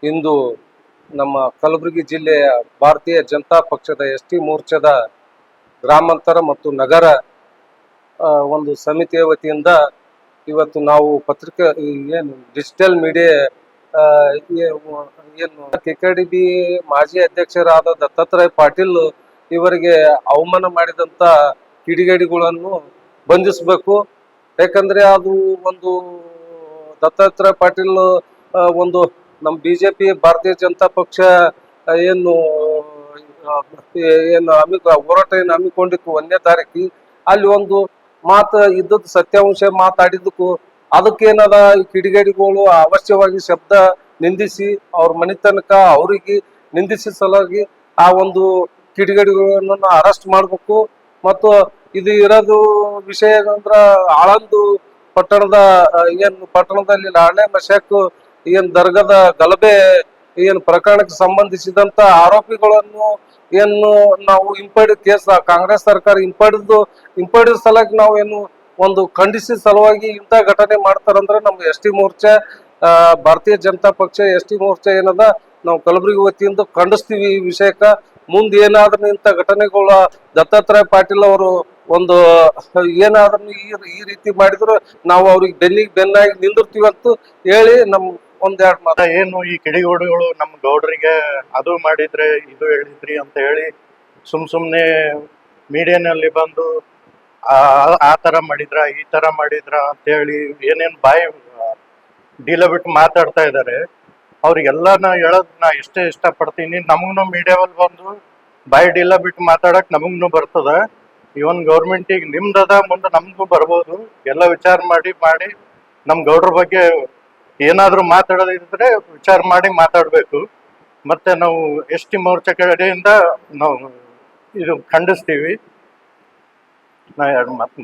ಇಂದು ನಮ್ಮ ಕಲಬುರಗಿ ಜಿಲ್ಲೆಯ ಭಾರತೀಯ ಜನತಾ ಪಕ್ಷದ ಎಸ್.ಟಿ ಮೋರ್ಚಾದ ಗ್ರಾಮಾಂತರ ಮತ್ತು ನಗರ ಒಂದು ಸಮಿತಿಯ ವತಿಯಿಂದ ಇವತ್ತು ನಾವು ಪತ್ರಿಕಾ ಏನು ಡಿಜಿಟಲ್ ಮೀಡಿಯಾ ಏನು KKDB ಮಾಜಿ ಅಧ್ಯಕ್ಷರಾದ ದತ್ತಾತ್ರೇಯ ಪಾಟೀಲ್ ಇವರಿಗೆ ಅವಮಾನ ಮಾಡಿದಂತ ಕಿಡಿಗೇಡಿಗಳನ್ನು ಬಂಧಿಸಬೇಕು. ಯಾಕಂದ್ರೆ ಅದು ಒಂದು ದತ್ತಾತ್ರೇಯ ಪಾಟೀಲ್ ಒಂದು ನಮ್ಮ ಬಿಜೆಪಿ ಭಾರತೀಯ ಜನತಾ ಪಕ್ಷ ಏನು ಹೋರಾಟ ಹಮ್ಮಿಕೊಂಡಿತ್ತು 1ನೇ ತಾರೀಕು. ಅಲ್ಲಿ ಒಂದು ಮಾತು ಇದ್ದದ್ದು ಸತ್ಯಾಂಶ ಮಾತಾಡಿದ್ದಕ್ಕೂ ಅದಕ್ಕೇನದ ಈ ಕಿಡಿಗೇಡಿಗಳು ಅವಶ್ಯವಾಗಿ ಶಬ್ದ ನಿಂದಿಸಿ ಅವ್ರ ಮನಿತನಕ ಅವ್ರಿಗೆ ನಿಂದಿಸಿ ಸಲುವಾಗಿ ಆ ಒಂದು ಕಿಡಿಗೇಡಿಗಳನ್ನು ಅರೆಸ್ಟ್ ಮಾಡ್ಬೇಕು. ಮತ್ತು ಇದು ಇರೋದು ವಿಷಯ ಅಂದ್ರ ಆಳಂದು ಪಟ್ಟಣದ ಪಟ್ಟಣದಲ್ಲಿ ಲಾಡ್ನೆ ಮಶಾಕ್ ದರ್ಗಾದ ಗಲಭೆ ಪ್ರಕರಣಕ್ಕೆ ಸಂಬಂಧಿಸಿದಂತ ಆರೋಪಿಗಳನ್ನು ನಾವು ಕೇಸ್ ಕಾಂಗ್ರೆಸ್ ಸರ್ಕಾರ ಹಿಂಪಡೆದ ಸಲುವಾಗಿ ನಾವು ಒಂದು ಖಂಡಿಸಿದ ಸಲುವಾಗಿ ಇಂಥ ಘಟನೆ ಮಾಡ್ತಾರಂದ್ರೆ ನಮ್ಮ ಎಸ್.ಟಿ ಮೋರ್ಚಾ ಭಾರತೀಯ ಜನತಾ ಪಕ್ಷ ಎಸ್.ಟಿ ಮೋರ್ಚಾ ಏನದ ನಾವು ಕಲಬುರಗಿ ವತಿಯಿಂದ ಖಂಡಿಸ್ತೀವಿ. ಈ ವಿಷಯಕ್ಕ ಮುಂದೆ ಏನಾದ್ರೂ ಇಂಥ ಘಟನೆಗಳು ದತ್ತಾತ್ರೇಯ ಪಾಟೀಲ್ ಅವರು ಒಂದು ಏನಾದ್ರೂ ಈ ರೀತಿ ಮಾಡಿದ್ರು ನಾವು ಅವ್ರಿಗೆ ಬೆನ್ನಾಗಿ ನಿಂದಿರ್ತೀವಿ ಅಂತ ಹೇಳಿ ನಮ್ ಒಂದೆರಡು ಮಾತು. ಏನು ಈ ಕಿಡಿಗೇಡಿಗಳು ನಮ್ಮ ಗೌಡ್ರಿಗೆ ಅದು ಮಾಡಿದ್ರೆ ಇದು ಹೇಳಿದ್ರಿ ಅಂತ ಹೇಳಿ ಸುಮ್ನೆ ಮೀಡಿಯಾನಲ್ಲಿ ಬಂದು ಆ ತರ ಮಾಡಿದ್ರ ಈ ತರ ಮಾಡಿದ್ರ ಅಂತ ಹೇಳಿ ಏನೇನ್ ಬಾಯಿ ಡೀಲ ಬಿಟ್ಟು ಮಾತಾಡ್ತಾ ಇದ್ದಾರೆ. ಅವ್ರಿಗೆಲ್ಲ ಹೇಳೋದ್ ನಾ ಇಷ್ಟಪಡ್ತೀನಿ. ನಮಗ್ನು ಮೀಡಿಯಾವಲ್ಲಿ ಬಂದು ಬಾಯಿ ಡೀಲ ಬಿಟ್ಟು ಮಾತಾಡಕ್ ನಮಗ್ನು ಬರ್ತದ. ಇವನ್ ಗೌರ್ಮೆಂಟಿಗೆ ನಿಮ್ದದ ಮುಂದೆ ನಮ್ಗೂ ಬರ್ಬೋದು. ಎಲ್ಲ ವಿಚಾರ ಮಾಡಿ ನಮ್ ಗೌಡ್ರ ಬಗ್ಗೆ ಏನಾದ್ರೂ ಮಾತಾಡೋದಿದ್ರೆ ವಿಚಾರ ಮಾಡಿ ಮಾತಾಡ್ಬೇಕು. ಮತ್ತೆ ನಾವು ಎಸ್.ಟಿ ಮೋರ್ಚಾ ಕಡೆಯಿಂದ ನಾವು ಇದು ಖಂಡಿಸ್ತೀವಿ. ನಾ 2 ಮಾತು